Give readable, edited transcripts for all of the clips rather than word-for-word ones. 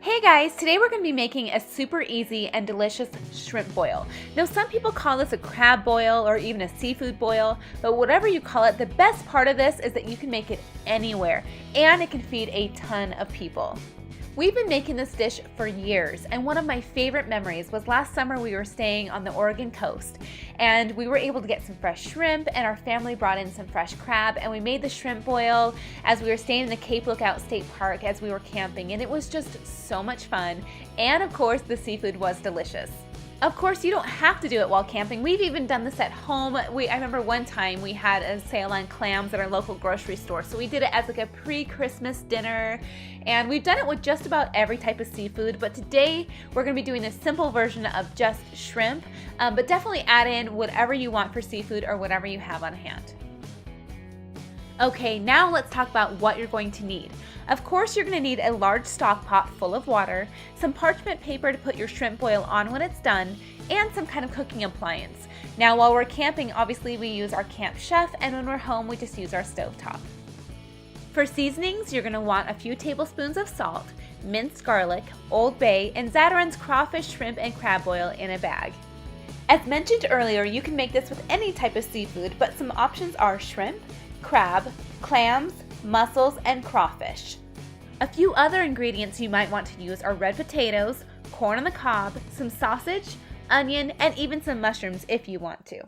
Hey guys, today we're going to be making a super easy and delicious shrimp boil. Now some people call this a crab boil or even a seafood boil, but whatever you call it, the best part of this is that you can make it anywhere and it can feed a ton of people. We've been making this dish for years, and one of my favorite memories was last summer we were staying on the Oregon coast and we were able to get some fresh shrimp, and our family brought in some fresh crab, and we made the shrimp boil as we were staying in the Cape Lookout State Park as we were camping, and it was just so much fun, and of course the seafood was delicious. Of course, you don't have to do it while camping. We've even done this at home. I remember one time we had a sale on clams at our local grocery store, so we did it as like a pre-Christmas dinner, and we've done it with just about every type of seafood, but today we're going to be doing a simple version of just shrimp, but definitely add in whatever you want for seafood or whatever you have on hand. Okay, now let's talk about what you're going to need. Of course, you're going to need a large stock pot full of water, some parchment paper to put your shrimp boil on when it's done, and some kind of cooking appliance. Now, while we're camping, obviously we use our Camp Chef, and when we're home, we just use our stovetop. For seasonings, you're going to want a few tablespoons of salt, minced garlic, Old Bay, and ZATARAIN'S crawfish, shrimp, and crab boil in a bag. As mentioned earlier, you can make this with any type of seafood, but some options are shrimp, crab, clams, mussels, and crawfish. A few other ingredients you might want to use are red potatoes, corn on the cob, some sausage, onion, and even some mushrooms if you want to.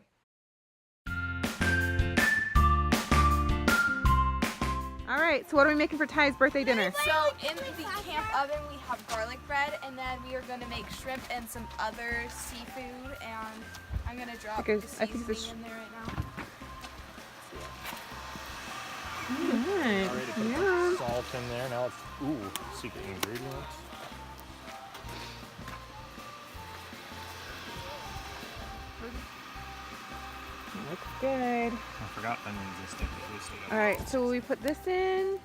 All right, so what are we making for Ty's birthday dinner? So in the camp oven we have garlic bread, and then we are going to make shrimp and some other seafood, and I'm going to drop the seasoning in there right now. Alright, Already put yeah. salt in there. Now it's, secret ingredients. Looks good. I forgot onions and stuff. Alright, so we put this in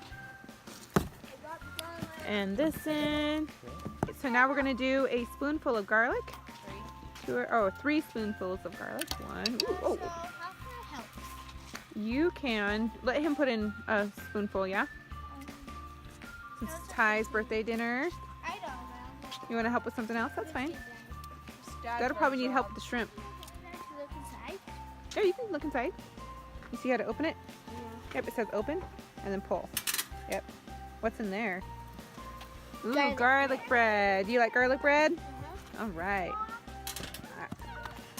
and this in. So now we're going to do a spoonful of garlic. Three spoonfuls of garlic. One. Ooh, oh. You can let him put in a spoonful, yeah? Since it's Ty's birthday dinner. I don't know. You want to help with something else? That's fine. That'll probably need help with the shrimp. Look inside. Yeah, you can look inside. You see how to open it? Yeah. Yep, it says open and then pull. Yep. What's in there? Ooh, Garlic bread. Do you like garlic bread? Uh-huh. All right.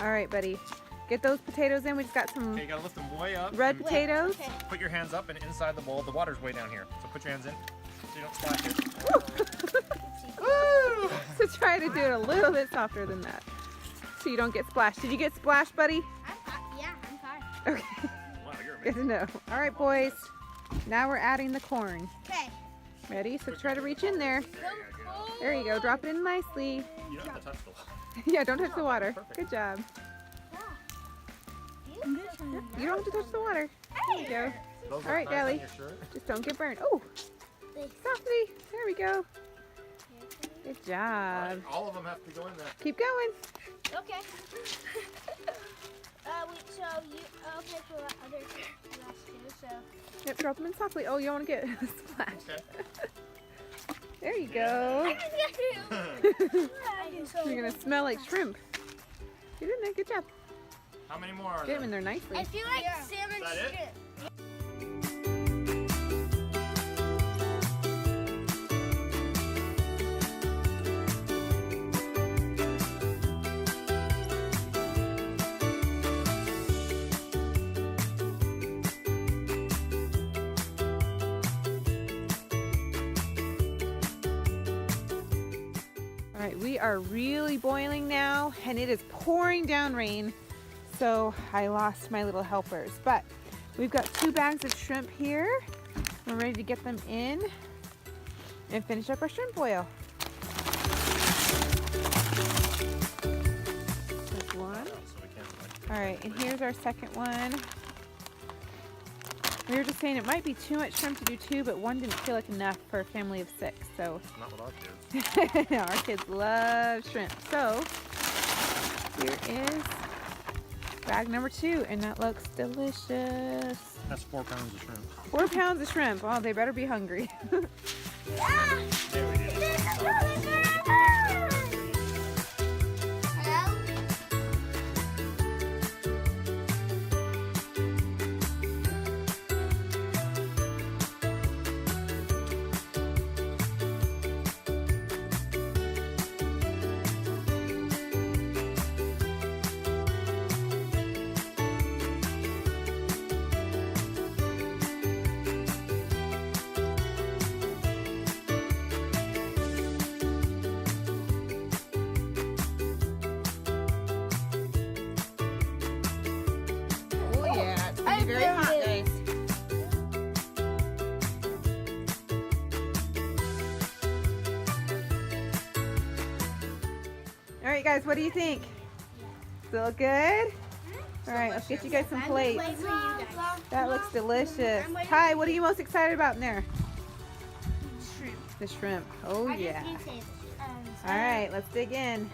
All right, buddy. Get those potatoes in. We just got some Okay, you gotta lift them way up. red potatoes. Okay. Put your hands up and inside the bowl. The water's way down here. So put your hands in so you don't splash it. Woo! So try to do it a little bit softer than that so you don't get splashed. Did you get splashed, buddy? Yeah, I'm fine. Okay. Wow, you're Good to know. All right, boys. Now we're adding the corn. Okay. Ready? So try to reach in there. There you go. Drop it in nicely. You don't have to touch the water. Yeah, don't touch the water. Perfect. Good job. You don't have to touch the water. There you go. Those All right, look nice on Dally. your shirt. Just don't get burned. Oh, softly. There we go. Good job. All of them have to go in there. Keep going. Okay. So you okay for other last two? So Yep, drop them in softly. Oh, you don't want to get a splash. Okay. There you go. You're gonna smell like shrimp. Get in there. Good job. How many more are Get them in there? there nicely. I feel like salmon Is that it? shrimp. All right, we are really boiling now, and it is pouring down rain, so I lost my little helpers. But we've got 2 bags of shrimp here. We're ready to get them in and finish up our shrimp boil. There's one. So we can't, All right, and here's our second one. We were just saying it might be too much shrimp to do 2, but 1 didn't feel like enough for a family of 6, so. not with our kids. Our kids love shrimp. So here is bag number 2, and that looks delicious. That's 4 pounds of shrimp. 4 pounds of shrimp. Oh, they better be hungry. There we go. Oh yeah, it's gonna be very hot, guys. All right, guys, what do you think? Still good? All right, let's get you guys some plates. That looks delicious. Hi, what are you most excited about in there? Shrimp. The shrimp. Oh I just yeah. need to say, All right, let's dig in.